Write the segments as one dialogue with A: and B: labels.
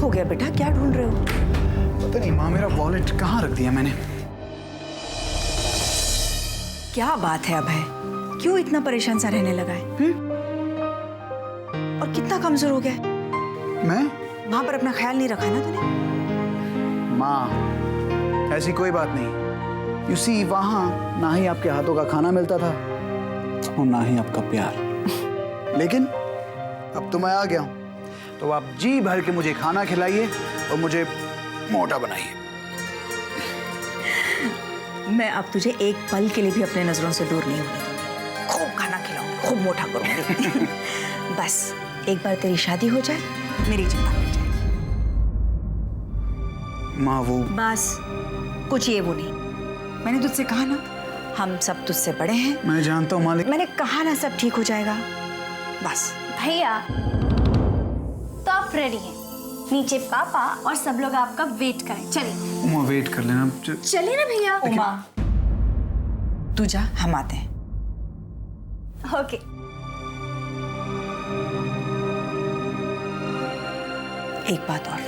A: खो गया बेटा? क्या ढूंढ रहे हो?
B: पता नहीं माँ, मेरा वॉलेट कहाँ रख दिया मैंने।
A: क्या बात है अभय, क्यों इतना परेशान सा रहने लगा है? और कितना कमजोर हो गया है?
B: मैं?
A: वहां पर अपना ख्याल नहीं रखा ना तूने?
B: माँ, ऐसी कोई बात नहीं। यू सी, वहां ना ही आपके हाथों का खाना मिलता था और ना ही आपका प्यार। लेकिन अब तो मैं आ गया हूं, तो आप जी भर के मुझे खाना खिलाइए और मुझे मोटा बनाइए।
A: मैं अब तुझे एक पल के लिए भी अपने नजरों से दूर नहीं होने दूंगी। खूब खाना खिलाऊंगी, खूब मोटा करूंगी। बस एक बार तेरी शादी हो जाए, मेरी चिंता मिट जाए।
B: माँ वो
A: बस कुछ ये वो नहीं, मैंने तुझसे कहा ना, हम सब तुझसे बड़े हैं।
B: मैं जानता हूँ मालिक।
A: मैंने कहा ना, सब ठीक हो जाएगा। बस
C: भैया तो आप रेडी हैं? नीचे पापा और सब लोग आपका वेट करें। चलिए
B: उमा, वेट कर लेना।
C: चलिए ना भैया।
A: उमा, तू जा, हम आते हैं।
C: ओके।
A: एक बात और,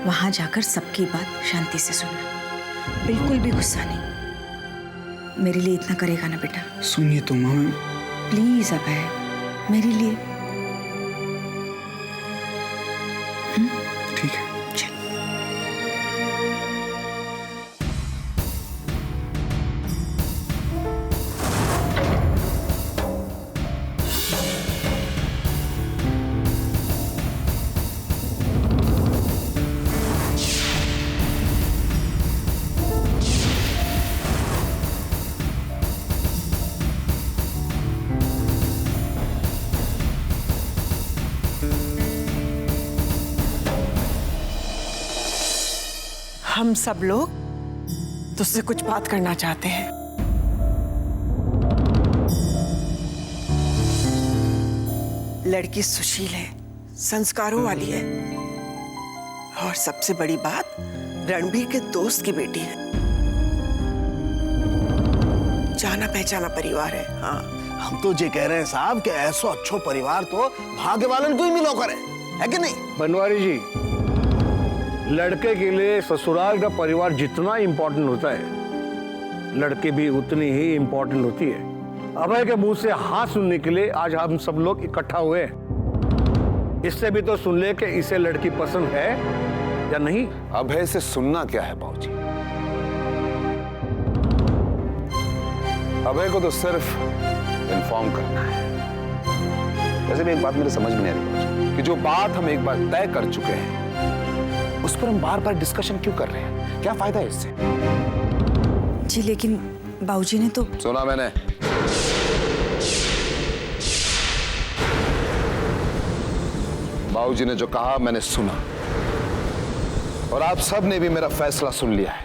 A: वहां जाकर सबकी बात शांति से सुनना, बिल्कुल भी गुस्सा नहीं। मेरे लिए इतना करेगा ना बेटा?
B: सुनिए तो माँ,
A: प्लीज अभय, मेरे लिए।
B: ठीक है।
A: चल।
D: हम सब लोग तुझसे कुछ बात करना चाहते हैं। लड़की सुशील है, संस्कारों वाली है, और सबसे बड़ी बात, रणबीर के दोस्त की बेटी है। जाना पहचाना परिवार है। हाँ,
E: हम तो ये कह रहे हैं साहब कि ऐसा अच्छो परिवार तो भाग्य वालन को ही मिलो करे, है कि नहीं?
F: बनवारी जी, लड़के के लिए ससुराल का परिवार जितना इम्पोर्टेंट होता है, लड़की भी उतनी ही इम्पोर्टेंट होती है। अभय के मुंह से हाँ सुनने के लिए आज हम सब लोग इकट्ठा हुए हैं। इससे भी तो सुन ले कि इसे लड़की पसंद है या नहीं।
G: अभय से सुनना क्या है बाबूजी? अभय को तो सिर्फ इन्फॉर्म करना है। वैसे भी एक बात मेरे समझ में नहीं आ रही बाबूजी, कि जो बात हम एक बार तय कर चुके हैं उस पर हम बार बार डिस्कशन क्यों कर रहे हैं? क्या फायदा है इससे?
A: जी लेकिन बाबूजी ने तो।
G: सुना मैंने। बाबूजी ने जो कहा मैंने सुना, और आप सब ने भी मेरा फैसला सुन लिया है।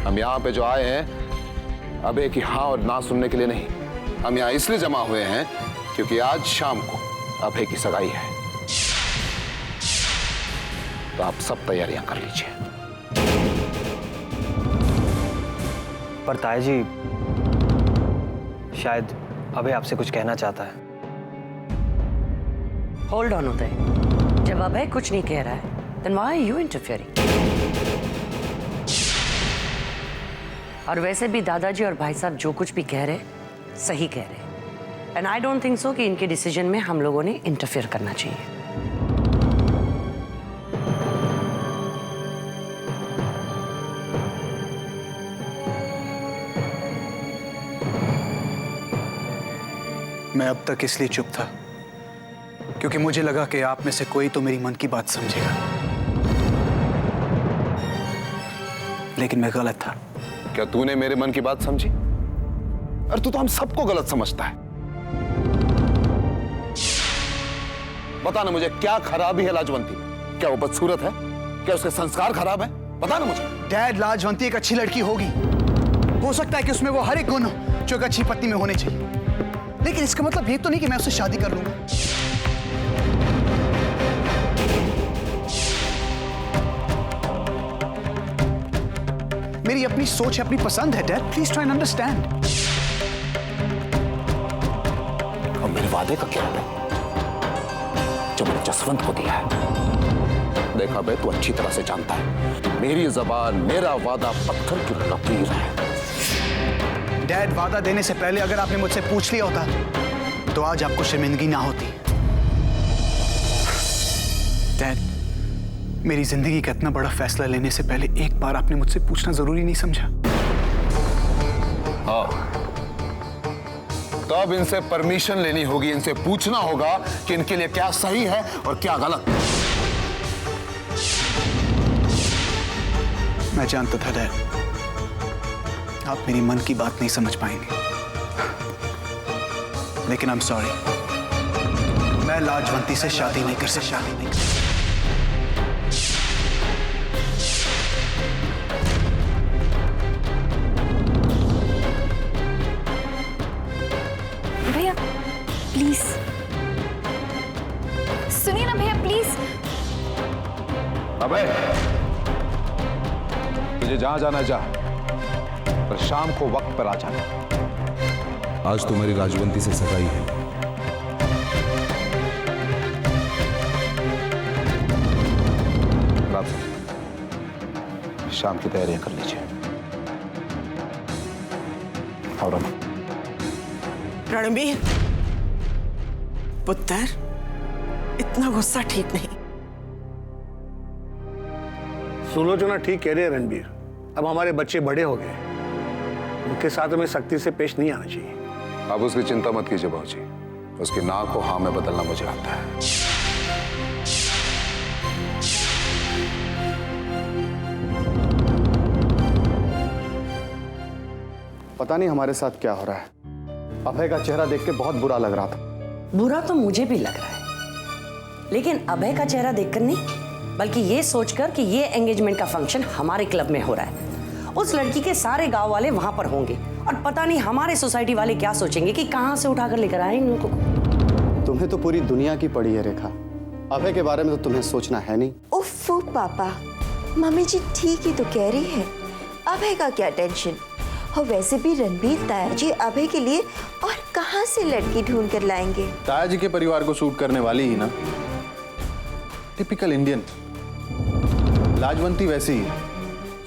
G: हम यहां पे जो आए हैं अबे की हाँ और ना सुनने के लिए नहीं, हम यहां इसलिए जमा हुए हैं क्योंकि आज शाम को अभय की सगाई है। तो आप सब तैयारियां कर लीजिए।
H: पर ताया जी, शायद अभय आपसे कुछ कहना चाहता है।
I: होल्ड ऑन उदय, जब अभय कुछ नहीं कह रहा है then why are you interfering? और वैसे भी दादाजी और भाई साहब जो कुछ भी कह रहे सही कह रहे, and I don't think so कि इनके डिसीजन में हम लोगों ने इंटरफेयर करना चाहिए।
B: मैं अब तक इसलिए चुप था क्योंकि मुझे लगा कि आप में से कोई तो मेरी मन की बात समझेगा, लेकिन मैं गलत था।
G: क्या तूने मेरे मन की बात समझी? अरे तू तो हम सबको गलत समझता है। बता ना मुझे, क्या खराबी है लाजवंती में? क्या वो बदसूरत है? क्या उसके संस्कार खराब है? बता ना मुझे।
B: डैड, लाजवंती एक अच्छी लड़की होगी, हो सकता है कि उसमें वो हर एक गुण हो जो एक अच्छी पत्नी में होने चाहिए, लेकिन इसका मतलब ये तो नहीं कि मैं उससे शादी कर लूंगा। मेरी अपनी सोच है, अपनी पसंद है dad, please try and understand.
G: वादे का क्या है जो मैंने जसवंत को दिया है? देखा बे, तू अच्छी तरह से जानता है मेरी जबान, मेरा वादा पत्थर की लकीर है।
B: डैड, वादा देने से पहले अगर आपने मुझसे पूछ लिया होता तो आज आपको शर्मिंदगी ना होती। डैड, मेरी जिंदगी का इतना बड़ा फैसला लेने से पहले एक बार आपने मुझसे पूछना जरूरी नहीं समझा?
G: हाँ, तो अब इनसे परमिशन लेनी होगी, इनसे पूछना होगा कि इनके लिए क्या सही है और क्या गलत।
B: मैं जानता था डैड, आप मेरी मन की बात नहीं समझ पाएंगे, लेकिन आई एम सॉरी, मैं लाजवंती से शादी नहीं कर सकता।
C: भैया प्लीज सुनिए ना भैया, प्लीज।
G: अबे, तुझे जहां जाना जा, पर शाम को वक्त पर आ जाना।
J: आज तो मेरी राजवंती से सगाई है।
G: शाम की तैयारियां कर लीजिए। और
D: रणबीर पुत्र, इतना गुस्सा ठीक नहीं।
F: सुलोचना ठीक कह रहे हैं रणबीर, अब हमारे बच्चे बड़े हो गए, उनके साथ हमें सख्ती से पेश नहीं आना चाहिए।
G: अब उसकी चिंता मत कीजिए बाबूजी, उसकी ना को हाँ में बदलना मुझे आता है।
E: पता नहीं हमारे साथ क्या हो रहा है। अभय का चेहरा देख के बहुत बुरा लग रहा था।
I: बुरा तो मुझे भी लग रहा है, लेकिन अभय का चेहरा देखकर नहीं, बल्कि ये सोचकर कि ये एंगेजमेंट का फंक्शन हमारे क्लब में हो रहा है। उस लड़की के सारे गांव वाले वहां पर होंगे और पता नहीं हमारे सोसाइटी वाले क्या सोचेंगे कि कहां से उठाकर लेकर आए इनको।
E: तुम्हें तो पूरी दुनिया की पड़ी है रेखा, अभय के बारे में तो तुम्हें सोचना है नहीं।
K: उफ़ पापा, मम्मी जी ठीक ही तो कह रही है, अभय का क्या टेंशन। और वैसे भी रणबीर ताया जी अभय के लिए और कहां से लड़की ढूंढ कर लाएंगे?
E: ताया जी के परिवार को सूट करने वाली ही ना, टिपिकल इंडियन। लाजवंती वैसी ही,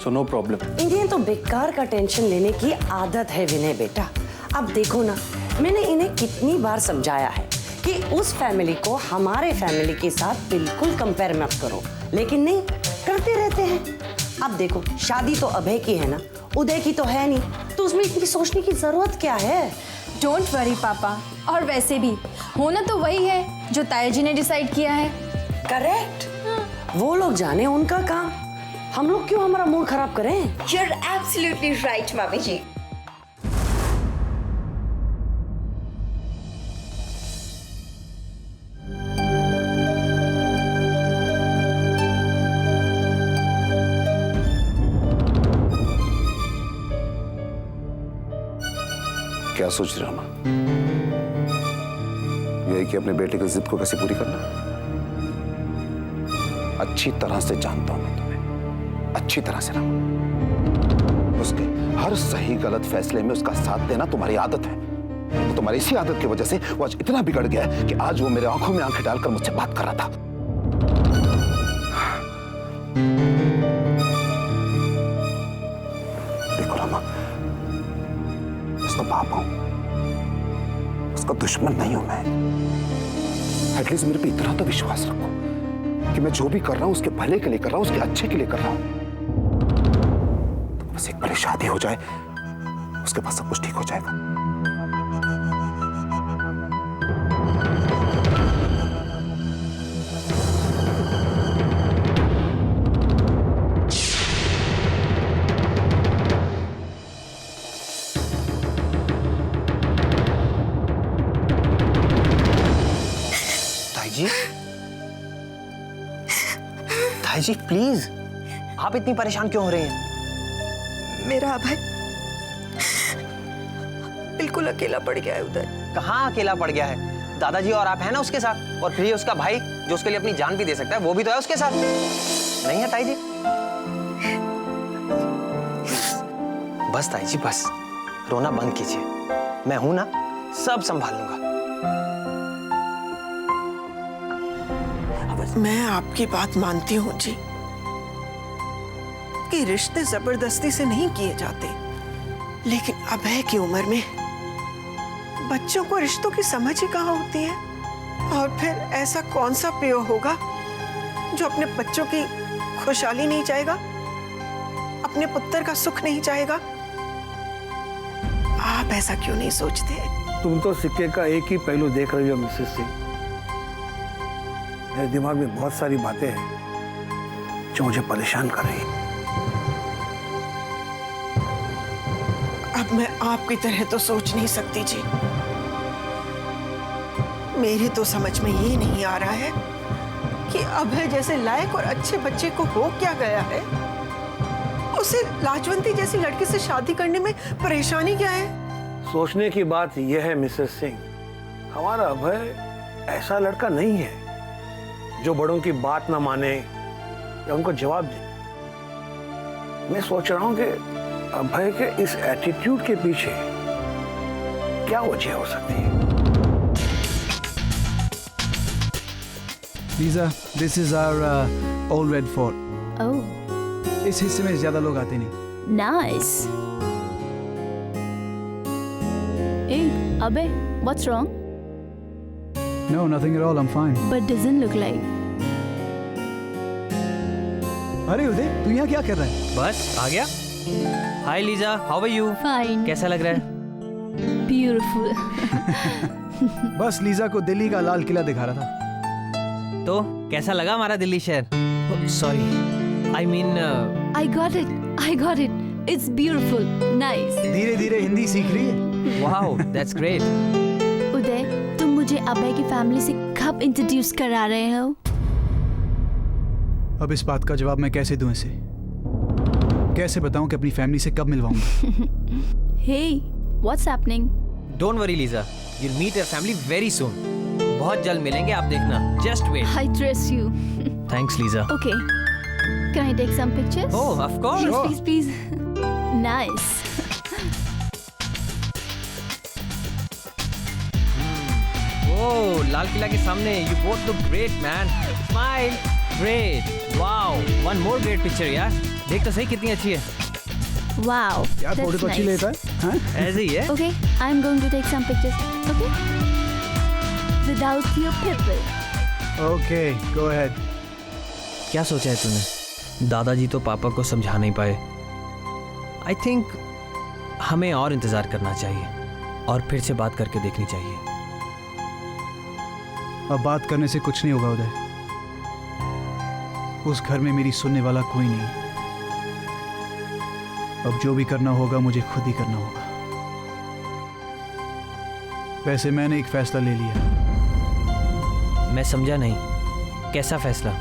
E: सो नो प्रॉब्लम।
I: इन्हें तो बेकार का टेंशन लेने की आदत है विनय बेटा। अब देखो ना, मैंने इन्हें कितनी बार समझाया है कि उस फैमिली को हमारे फैमिली के साथ बिल्कुल कंपेयर मत करो, लेकिन नहीं करते रहते हैं। अब देखो, शादी तो अभय की है ना, उदय की तो है नहीं, तो उसमें इतनी सोचने की जरूरत क्या है?
C: डोंट वरी पापा, और वैसे भी होना तो वही है जो ताया जी ने डिसाइड किया है।
I: करेक्ट, वो लोग जाने, उनका काम, हम लोग क्यों हमारा मूड खराब करें?
K: You're absolutely right, मम्मी जी।
G: क्या सोच रहे हो मां? यही कि अपने बेटे की जिद को कैसे पूरी करना? अच्छी तरह से जानता हूं मैं तुम्हें, अच्छी तरह से ना। उसके हर सही गलत फैसले में उसका साथ देना तुम्हारी आदत है। तो तुम्हारी इसी आदत की वजह से वो आज इतना बिगड़ गया है कि आज वो मेरे आंखों में आंखें डालकर मुझसे बात कर रहा था। देखो रामा, उसका बाप हूं, उसका दुश्मन नहीं हूं मैं। एटलीस्ट मेरे पे इतना तो विश्वास रखो कि मैं जो भी कर रहा हूं उसके भले के लिए कर रहा हूं, उसके अच्छे के लिए कर रहा हूं। तो बस एक बड़ी शादी हो जाए, उसके बाद सब कुछ ठीक हो जाएगा।
H: ताई जी प्लीज, आप इतनी परेशान क्यों हो रही हैं?
K: मेरा अभय बिल्कुल अकेला पड़ गया है उधर।
H: कहाँ अकेला पड़ गया है? दादाजी और आप हैं ना उसके साथ, और फिर ये उसका भाई जो उसके लिए अपनी जान भी दे सकता है, वो भी तो है उसके साथ, नहीं है ताई जी? बस ताई जी बस, रोना बंद कीजिए, मैं हूं ना, सब संभाल लूंगा।
D: मैं आपकी बात मानती हूँ जी कि रिश्ते जबरदस्ती से नहीं किए जाते, लेकिन अभय की उम्र में बच्चों को रिश्तों की समझ ही कहाँ होती है। और फिर ऐसा कौन सा पियो होगा जो अपने बच्चों की खुशहाली नहीं चाहेगा, अपने पुत्र का सुख नहीं चाहेगा? आप ऐसा क्यों नहीं सोचते?
F: तुम तो सिक्के का एक ही पहलू देख रही हो मिसेस सिंह। मेरे दिमाग में बहुत सारी बातें हैं जो मुझे परेशान कर रही हैं।
D: अब मैं आपकी तरह तो सोच नहीं सकती जी। मेरी तो समझ में ये नहीं आ रहा है कि अभय जैसे लायक और अच्छे बच्चे को हो क्या गया है। उसे लाजवंती जैसी लड़की से शादी करने में परेशानी क्या है?
F: सोचने की बात यह है मिसेस सिंह, हमारा अभय ऐसा लड़का नहीं है जो बड़ों की बात ना माने या उनको जवाब दे। मैं सोच रहा हूं कि अभय के इस एटीट्यूड के पीछे क्या वजह हो सकती है।
B: Lisa, this is our old Red Fort.
C: Oh
B: इस हिस्से में ज्यादा लोग आते नहीं।
C: नाइस। ए अबे, what's wrong?
B: No, nothing at all. I'm fine.
C: But doesn't look like.
B: अरे उदय, तू यहाँ क्या कर रहा है?
H: बस आ गया। Hi Lisa, how are you?
C: Fine.
H: कैसा लग रहा है?
C: Beautiful.
B: बस लीजा को दिल्ली का लाल किला दिखा रहा था।
H: तो कैसा लगा हमारा दिल्ली शहर? Sorry, I mean
C: I got it. I got it. It's beautiful. Nice.
B: धीरे धीरे हिंदी सीख रही है।
H: Wow, that's great.
C: उदय, तुम मुझे अभय की फैमिली से कब इंट्रोड्यूस करा रहे हो?
B: अब इस बात का जवाब मैं कैसे दूं इसे? कैसे बताऊं कि अपनी फैमिली से कब मिलवाऊंगा?
C: Hey, what's happening?
H: Don't worry Lisa, you'll meet your family very soon. बहुत जल्द मिलेंगे, आप देखना। Just wait.
C: I trust you.
H: Thanks Lisa.
C: Okay. Can I take some pictures?
H: Oh, of course.
C: Please, please, please. Nice.
H: Oh, Lal Qila के सामने you both look great, man. Smile. Great. Wow. One more great picture, यार। देख तो सही कितनी अच्छी है।
C: Wow.
B: यार फोटो
C: That's
B: तो अच्छी
C: nice.
B: लेता है, हाँ?
H: ऐसे ही है।
C: Okay, I'm going to take some pictures. Okay? Without your people.
B: Okay, go ahead.
H: क्या सोचा है तूने? दादाजी तो पापा को समझा नहीं पाए। आई थिंक हमें और इंतजार करना चाहिए और फिर से बात करके देखनी चाहिए।
B: अब बात करने से कुछ नहीं होगा उदय। उस घर में मेरी सुनने वाला कोई नहीं। अब जो भी करना होगा मुझे खुद ही करना होगा। वैसे मैंने एक फैसला ले लिया।
H: मैं समझा नहीं, कैसा फैसला?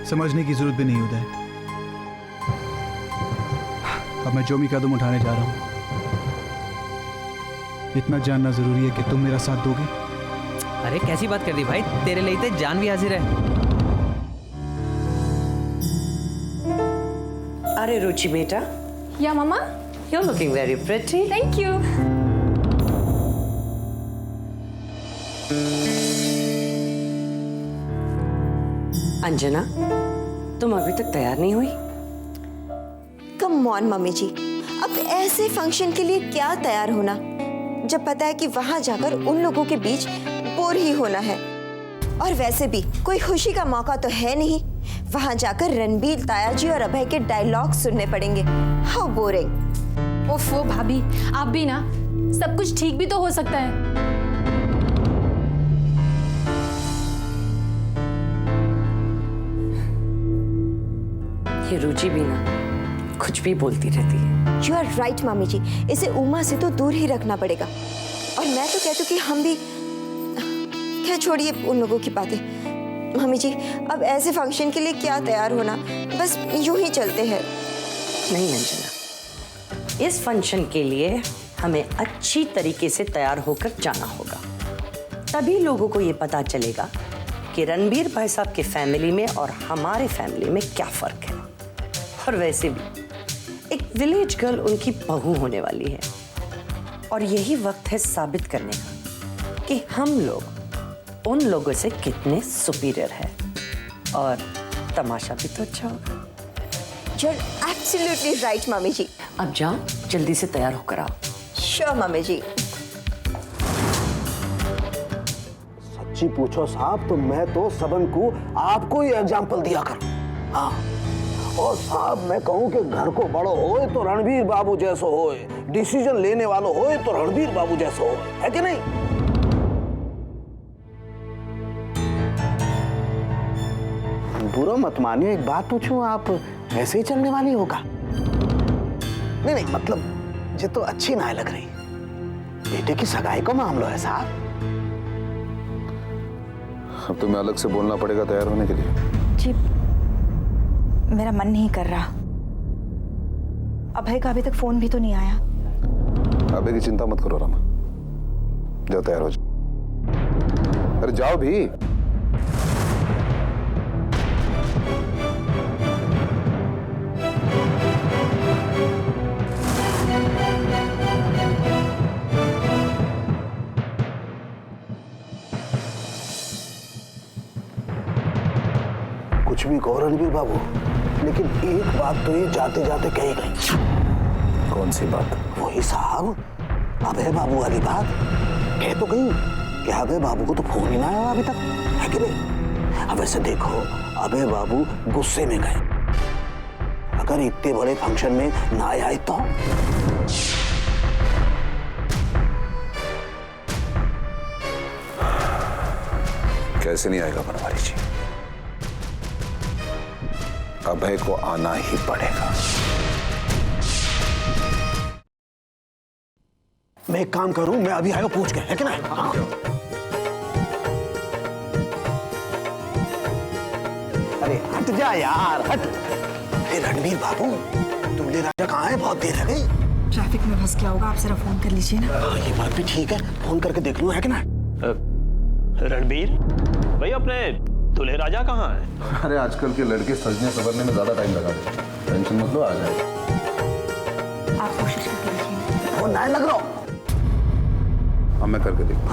B: समझने की जरूरत भी नहीं उदय। अब मैं जो भी कदम उठाने जा रहा हूं, इतना जानना जरूरी है कि तुम मेरा साथ दोगे।
H: अरे कैसी बात कर दी भाई, तेरे लिए तो जान भी हाजिर है।
I: अरे रुचि बेटा,
C: Yeah, Mama.
I: you're looking very pretty.
C: Thank you.
I: Anjana, तुम अभी तक तैयार नहीं हुई?
K: कम ऑन मम्मी जी, अब ऐसे फंक्शन के लिए क्या तैयार होना, जब पता है कि वहां जाकर उन लोगों के बीच बोर ही होना है। और वैसे भी कोई खुशी का मौका तो है नहीं। वहां जाकर रणबीर, ताया जी और अभय के डायलॉग सुनने पड़ेंगे। How boring.
C: ओफो भाभी, आप भी ना, सब कुछ ठीक भी तो हो सकता है।
I: ये रुचि भी ना कुछ भी बोलती रहती है।
K: यू आर राइट मम्मी जी, इसे उमा से तो दूर ही रखना पड़ेगा। और मैं तो कहती हूँ कि हम भी, क्या छोड़िए उन लोगों की बातें। मम्मी जी, अब ऐसे फंक्शन के लिए क्या तैयार होना, बस यूं ही चलते हैं।
I: नहीं अंजना, इस फंक्शन के लिए हमें अच्छी तरीके से तैयार होकर जाना होगा। तभी लोगों को ये पता चलेगा कि रणबीर भाई साहब के फैमिली में और हमारे फैमिली में क्या फर्क है। और वैसे भी एक विलेज गर्ल उनकी बहू होने वाली है, और यही वक्त है साबित करने का कि हम लोग उन लोगों से कितने सुपीरियर है, और तमाशा भी तो अच्छा होगा।
K: You're absolutely right, मम्मी जी।
I: अब जाओ, जल्दी से तैयार होकर आओ।
K: श्योर मम्मी जी।
L: सच्ची पूछो साहब तो मैं तो सबन को आपको ही एग्जाम्पल दिया कर। हाँ, और साहब मैं कहूँ कि घर को बड़ो होए तो रणबीर बाबू जैसो होए, डिसीजन लेने वालों होए तो रणबीर बाबू जैसो होए, है कि नहीं? बुरा मत मानिए, एक बात पूछूं, आप ऐसे ही चलने वाली होगा? नहीं नहीं, मतलब ये तो अच्छी ना लग रही। बेटे की सगाई का मामला है साहब।
G: अब तुम्हें अलग से बोलना पड़ेगा तैयार होने के लिए।
A: जी, मेरा मन नहीं कर रहा। अभय का अभी तक फोन भी तो नहीं आया।
G: अबे की चिंता मत करो रमा, जाओ तैयार हो जाओ। अरे जाओ भी।
L: कुछ भी कहो रणबीर बाबू, लेकिन एक बात तो ये जाते जाते कही गई।
G: कौन सी बात?
L: वही साहब, अभय बाबू वाली बात कह तो गई कि अभय बाबू को तो फोन ही ना आया अभी तक, है कि नहीं? अब वैसे देखो, अभय बाबू गुस्से में गए, अगर इतने बड़े फंक्शन में ना आए तो।
G: कैसे नहीं आएगा बनवारी जी, अभय को आना ही पड़ेगा।
L: मैं एक काम करूं, मैं अभी आया पूछ के, है कि ना? हाँ? अरे हट जा यार, हट। अरे रणबीर बाबू, दूल्हे राजा कहाँ है? बहुत देर है गई।
A: ट्रैफिक में फंस गया होगा, आप जरा फोन कर लीजिए ना।
L: हाँ, ये बात भी ठीक है, फोन करके देख लूं, है कि ना?
M: रणबीर भाई, अपने दूल्हे राजा कहाँ है?
G: अरे आजकल के लड़के सजने संवरने में ज्यादा टाइम लगा देते हैं, टेंशन मत लो, आ जाएगा।
A: आप कोशिश करके देखिए।
L: फोन ना लग रहा।
G: हाँ मैं करके देखूँ।